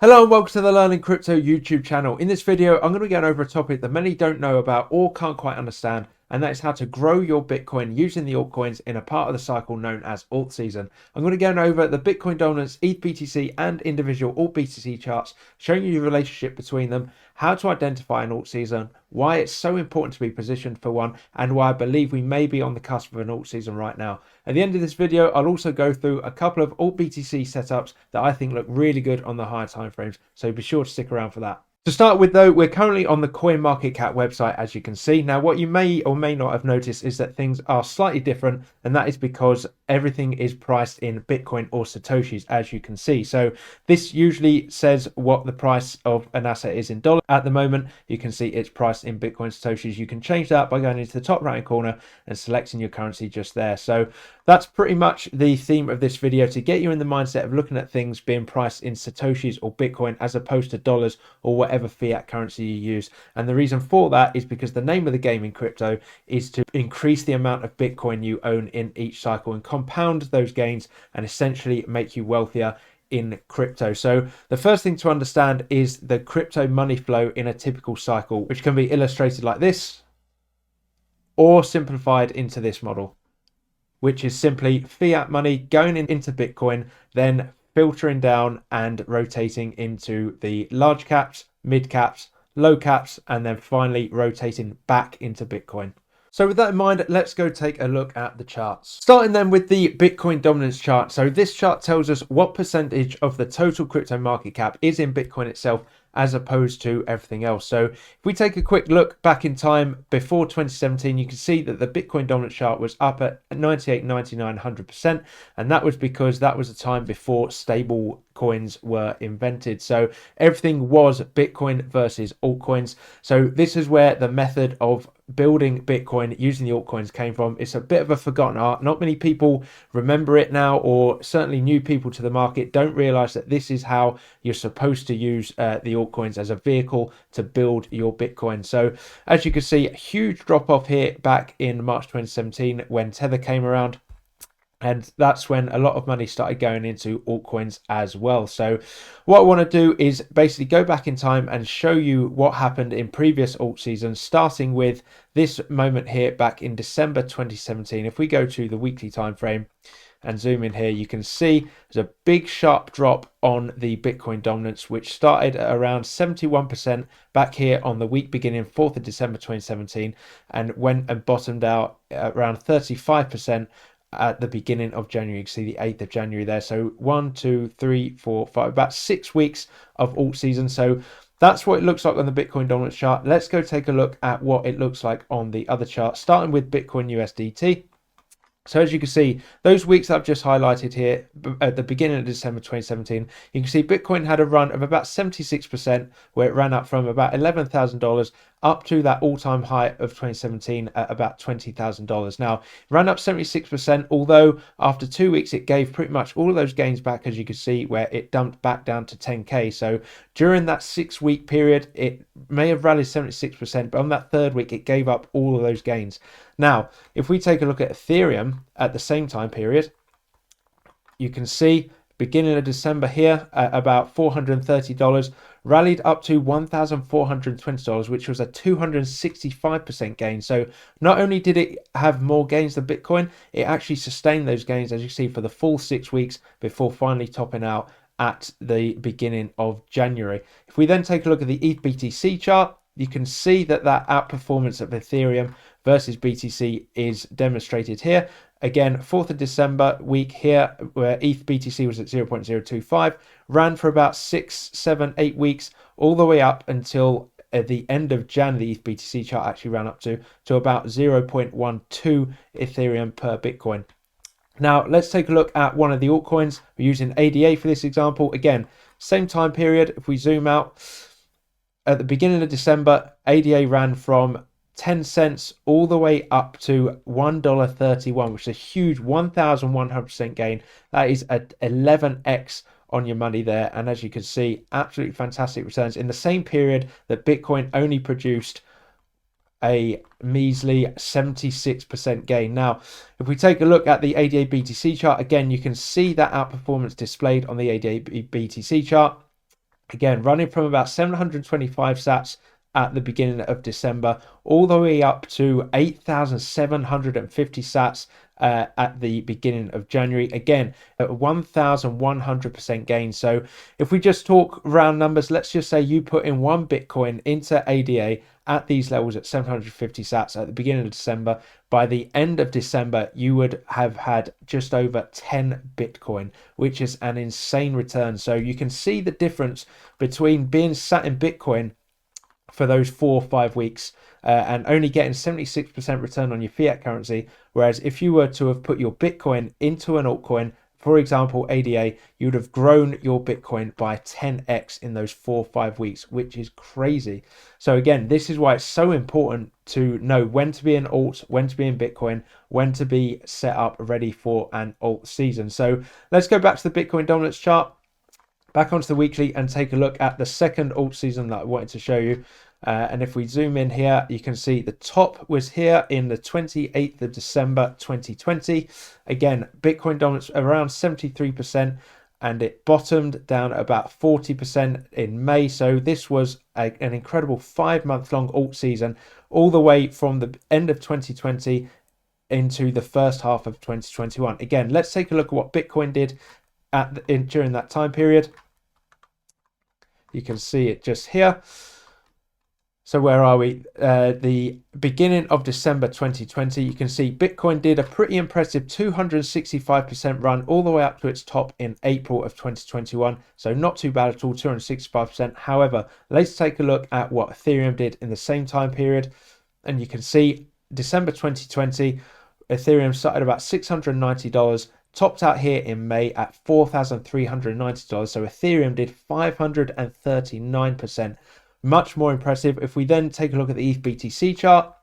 Hello and welcome to the Learning Crypto YouTube channel. In this video, I'm going to be going over a topic that many don't know about or can't quite understand, and that is how to grow your Bitcoin using the altcoins in a part of the cycle known as Altseason. I'm going to go over the Bitcoin dominance, ETH BTC and individual Alt BTC charts, showing you the relationship between them, how to identify an Altseason, why it's so important to be positioned for one, and why I believe we may be on the cusp of an Altseason right now. At the end of this video, I'll also go through a couple of Alt BTC setups that I think look really good on the higher time frames, so be sure to stick around for that. To start with though, we're currently on the CoinMarketCap website, as you can see. Now, what you may or may not have noticed is that things are slightly different, and that is because everything is priced in Bitcoin or Satoshis, as you can see. So this usually says what the price of an asset is in dollars. At the moment, you can see it's priced in Bitcoin Satoshis. You can change that by going into the top right hand corner and selecting your currency just there. So that's pretty much the theme of this video, to get you in the mindset of looking at things being priced in Satoshis or Bitcoin as opposed to dollars or whatever fiat currency you use. And the reason for that is because the name of the game in crypto is to increase the amount of Bitcoin you own in each cycle and compound those gains and essentially make you wealthier in crypto. So the first thing to understand is the crypto money flow in a typical cycle, which can be illustrated like this or simplified into this model, which is simply fiat money going into Bitcoin, then filtering down and rotating into the large caps, mid caps, low caps, and then finally rotating back into Bitcoin. So with that in mind, let's go take a look at the charts. Starting then with the Bitcoin dominance chart. So this chart tells us what percentage of the total crypto market cap is in Bitcoin itself as opposed to everything else. So if we take a quick look back in time before 2017, you can see that the Bitcoin dominance chart was up at 98, 99, 100%. And that was because that was a time before stable coins were invented. So everything was Bitcoin versus altcoins. So this is where the method of building Bitcoin using the altcoins came from. It's a bit of a forgotten art. Not many people remember it now, or certainly new people to the market don't realize that this is how you're supposed to use the altcoins as a vehicle to build your Bitcoin. So as you can see, a huge drop off here back in March 2017 when Tether came around. And that's when a lot of money started going into altcoins as well. So what I want to do is basically go back in time and show you what happened in previous alt seasons, starting with this moment here back in December 2017. If we go to the weekly time frame and zoom in here, you can see there's a big sharp drop on the Bitcoin dominance, which started at around 71% back here on the week beginning 4th of December 2017 and went and bottomed out at around 35% at the beginning of January. You can see the 8th of January there. So 1, 2, 3, 4, 5, about 6 weeks of alt season. So that's what it looks like on the Bitcoin dominance chart. Let's go take a look at what it looks like on the other chart, starting with Bitcoin USDT. So as you can see, those weeks I've just highlighted here at the beginning of December 2017, you can see Bitcoin had a run of about 76%, where it ran up from about $11,000 up to that all-time high of 2017 at about $20,000. Now, it ran up 76%, although after 2 weeks it gave pretty much all of those gains back, as you can see, where it dumped back down to 10K. So during that 6-week period, it may have rallied 76%, but on that third week, it gave up all of those gains. Now, if we take a look at Ethereum at the same time period, you can see beginning of December here at about $430, rallied up to $1,420, which was a 265% gain. So not only did it have more gains than Bitcoin, it actually sustained those gains, as you see, for the full 6 weeks before finally topping out at the beginning of January. If we then take a look at the ETH BTC chart, you can see that outperformance of Ethereum versus BTC is demonstrated here. Again, 4th of December week here, where ETH BTC was at 0.025, ran for about 6, 7, 8 weeks, all the way up until at the end of Jan. The ETH BTC chart actually ran up to about 0.12 Ethereum per Bitcoin. Now, let's take a look at one of the altcoins. We're using ADA for this example. Again, same time period. If we zoom out, at the beginning of December, ADA ran from 10 cents all the way up to $1.31, which is a huge 1,100% gain. That is at 11x on your money there. And as you can see, absolutely fantastic returns in the same period that Bitcoin only produced a measly 76% gain. Now, if we take a look at the ADA BTC chart, again, you can see that outperformance displayed on the ADA BTC chart. Again, running from about 725 sats at the beginning of December all the way up to 8,750 sats at the beginning of January. Again, at 1,100% gain. So if we just talk round numbers, let's just say you put in one Bitcoin into ADA at these levels at 750 sats at the beginning of December. By the end of December, you would have had just over 10 Bitcoin, which is an insane return. So you can see the difference between being sat in Bitcoin for those 4 or 5 weeks and only getting 76% return on your fiat currency. Whereas if you were to have put your Bitcoin into an altcoin, for example, ADA, you would have grown your Bitcoin by 10x in those 4 or 5 weeks, which is crazy. So again, this is why it's so important to know when to be in alt, when to be in Bitcoin, when to be set up ready for an alt season. So let's go back to the Bitcoin dominance chart, back onto the weekly, and take a look at the second alt season that I wanted to show you. And if we zoom in here, you can see the top was here in the 28th of December 2020. Again, Bitcoin dominance around 73%, and it bottomed down at about 40% in May. So this was an incredible 5-month-long alt season, all the way from the end of 2020 into the first half of 2021. Again, let's take a look at what Bitcoin did during that time period. You can see it just here. So where are we? The beginning of December 2020, you can see Bitcoin did a pretty impressive 265% run all the way up to its top in April of 2021. So not too bad at all, 265%. However, let's take a look at what Ethereum did in the same time period. And you can see December 2020, Ethereum started about $690, topped out here in May at $4,390. So Ethereum did 539%. Much more impressive. If we then take a look at the ETH BTC chart,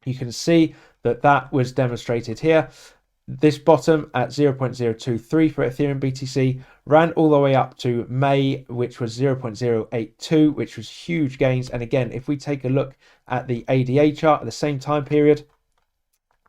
you can see that that was demonstrated here. This bottom at 0.023 for Ethereum BTC ran all the way up to May, which was 0.082, which was huge gains. And again, if we take a look at the ADA chart at the same time period,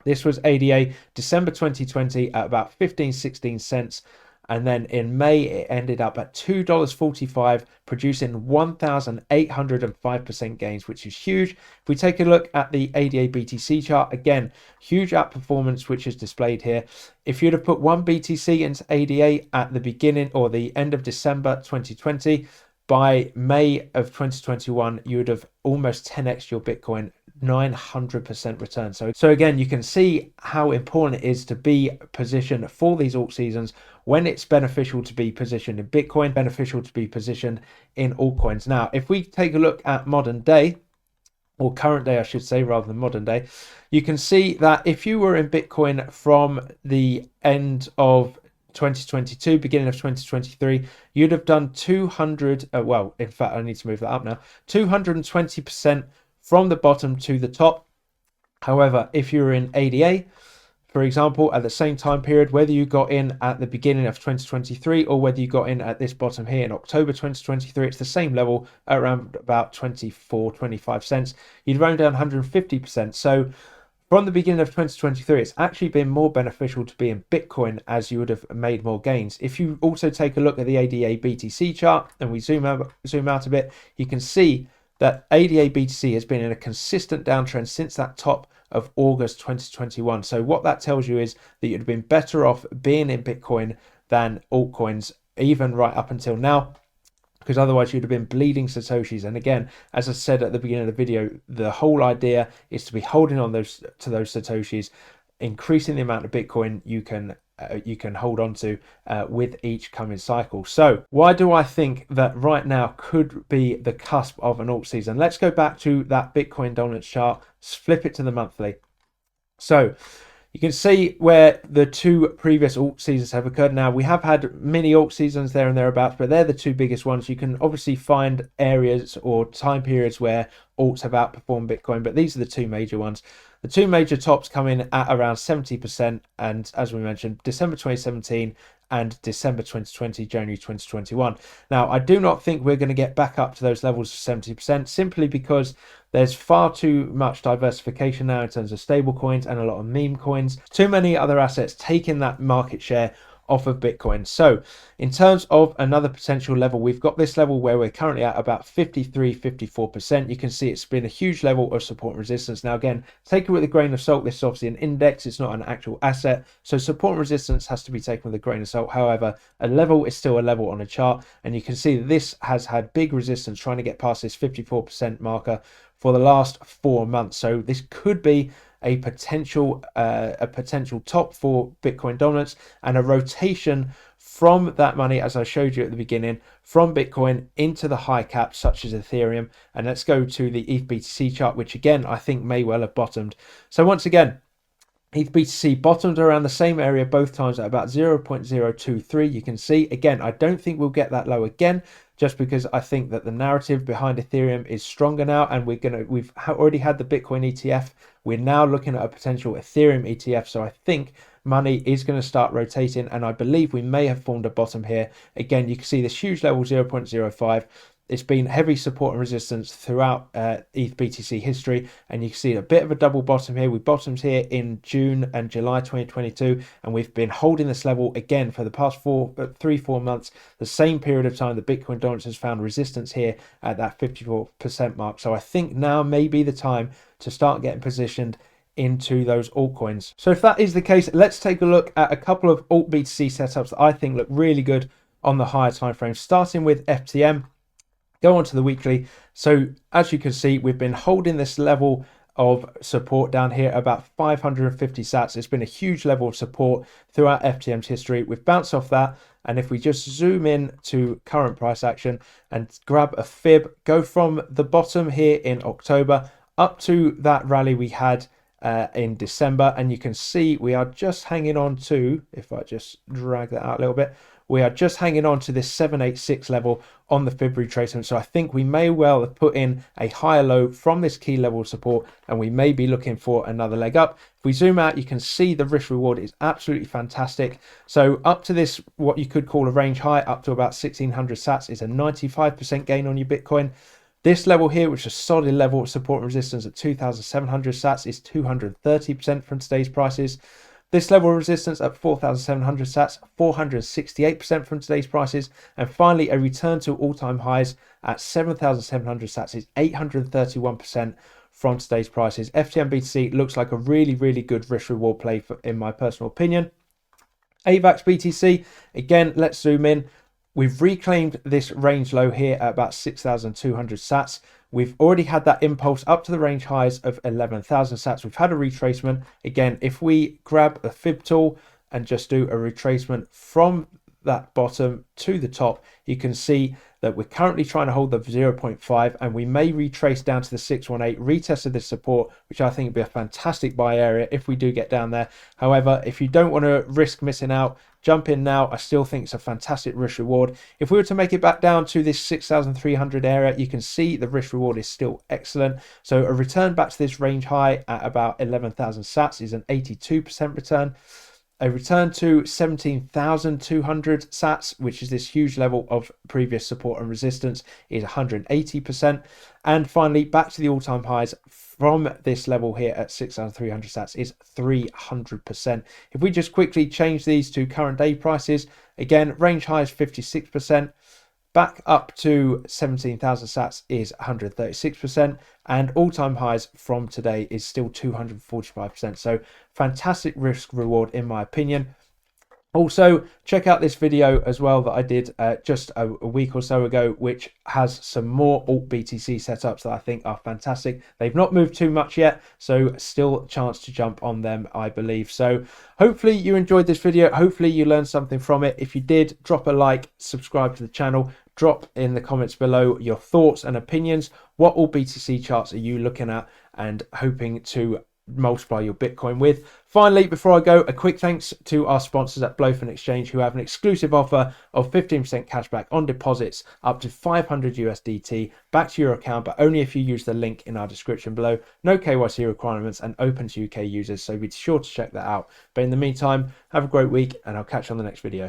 this was ADA December 2020 at about 16 cents. And then in May, it ended up at $2.45, producing 1,805% gains, which is huge. If we take a look at the ADA BTC chart, again, huge outperformance, which is displayed here. If you'd have put one BTC into ADA at the beginning or the end of December 2020, by May of 2021, you would have almost 10x your Bitcoin, 900% return. So again, you can see how important it is to be positioned for these alt seasons, when it's beneficial to be positioned in Bitcoin, beneficial to be positioned in altcoins. Now, if we take a look at modern day, or current day, I should say, rather than modern day, you can see that if you were in Bitcoin from the end of 2022, beginning of 2023, you'd have done 200, well, in fact, I need to move that up now, 220% from the bottom to the top. However, if you were in ADA, for example, at the same time period, whether you got in at the beginning of 2023 or whether you got in at this bottom here in October 2023, it's the same level at around about 25 cents. You'd run down 150%. So from the beginning of 2023, it's actually been more beneficial to be in Bitcoin, as you would have made more gains. If you also take a look at the ADA BTC chart and we zoom out a bit, you can see that ADA BTC has been in a consistent downtrend since that top of August 2021. So what that tells you is that you'd have been better off being in Bitcoin than altcoins, even right up until now, because otherwise you'd have been bleeding Satoshis. And again, as I said at the beginning of the video, the whole idea is to be holding on to those Satoshis, increasing the amount of Bitcoin you can hold on to with each coming cycle. So why do I think that right now could be the cusp of an alt season? Let's go back to that Bitcoin dominance chart, flip it to the monthly. So you can see where the two previous alt seasons have occurred. Now, we have had mini alt seasons there and thereabouts, but they're the two biggest ones. You can obviously find areas or time periods where alts have outperformed Bitcoin, but these are the two major ones. The two major tops come in at around 70%, and as we mentioned, December 2017 and December 2020, January 2021. Now, I do not think we're going to get back up to those levels of 70%, simply because there's far too much diversification now in terms of stable coins and a lot of meme coins. Too many other assets taking that market share off of Bitcoin. So in terms of another potential level, we've got this level where we're currently at about 53-54%. You can see it's been a huge level of support and resistance. Now again, take it with a grain of salt. This is obviously an index, it's not an actual asset, so support and resistance has to be taken with a grain of salt. However, a level is still a level on a chart, and you can see that this has had big resistance trying to get past this 54% marker for the last 4 months. So this could be a potential top for Bitcoin dominance and a rotation from that money, as I showed you at the beginning, from Bitcoin into the high caps such as Ethereum. And let's go to the ETH BTC chart, which again I think may well have bottomed. So once again, ETH BTC bottomed around the same area both times at about 0.023. You can see again, I don't think we'll get that low again, just because I think that the narrative behind Ethereum is stronger now, and we've already had the Bitcoin ETF. We're now looking at a potential Ethereum ETF, so I think money is going to start rotating, and I believe we may have formed a bottom here. Again, you can see this huge level 0.05. It's been heavy support and resistance throughout ETH BTC history, and you can see a bit of a double bottom here. We bottomed here in June and July 2022, and we've been holding this level again for the past 3-4 months, the same period of time. The Bitcoin dominance has found resistance here at that 54% mark. So I think now may be the time to start getting positioned into those altcoins. So if that is the case, let's take a look at a couple of alt BTC setups that I think look really good on the higher time frame, starting with FTM. Go on to the weekly. So as you can see, we've been holding this level of support down here about 550 sats. It's been a huge level of support throughout FTM's history. We've bounced off that, and if we just zoom in to current price action and grab a fib, go from the bottom here in October up to that rally we had in December, and you can see we are just hanging on to, if I just drag that out a little bit, we are just hanging on to this 786 level on the fib retracement. So I think we may well have put in a higher low from this key level of support, and we may be looking for another leg up. If we zoom out, you can see the risk reward is absolutely fantastic. So up to this, what you could call a range high, up to about 1600 sats, is a 95% gain on your Bitcoin. This level here, which is a solid level of support and resistance at 2,700 sats, is 230% from today's prices. This level of resistance at 4,700 sats, 468% from today's prices. And finally, a return to all-time highs at 7,700 sats is 831% from today's prices. FTM BTC looks like a really, really good risk-reward play, in my personal opinion. AVAX BTC, again, let's zoom in. We've reclaimed this range low here at about 6,200 sats. We've already had that impulse up to the range highs of 11,000 sats. We've had a retracement. Again, if we grab a fib tool and just do a retracement from that bottom to the top, you can see that we're currently trying to hold the 0.5, and we may retrace down to the 618, retest of this support, which I think would be a fantastic buy area if we do get down there. However, if you don't want to risk missing out, jump in now. I still think it's a fantastic risk reward. If we were to make it back down to this 6,300 area, you can see the risk reward is still excellent. So a return back to this range high at about 11,000 sats is an 82% return. A return to 17,200 sats, which is this huge level of previous support and resistance, is 180%. And finally, back to the all-time highs from this level here at 6,300 sats is 300%. If we just quickly change these to current day prices, again, range highs 56%. Back up to 17,000 sats is 136%, and all-time highs from today is still 245%. So fantastic risk reward in my opinion. Also, check out this video as well that I did just a week or so ago, which has some more alt BTC setups that I think are fantastic. They've not moved too much yet, so still a chance to jump on them, I believe. So hopefully you enjoyed this video. Hopefully you learned something from it. If you did, drop a like, subscribe to the channel, drop in the comments below your thoughts and opinions. What alt BTC charts are you looking at and hoping to multiply your Bitcoin with? Finally, before I go, a quick thanks to our sponsors at Blowfin Exchange, who have an exclusive offer of 15% cashback on deposits up to 500 USDT back to your account, but only if you use the link in our description below. No KYC requirements and open to UK users, so be sure to check that out. But in the meantime, have a great week, and I'll catch you on the next video.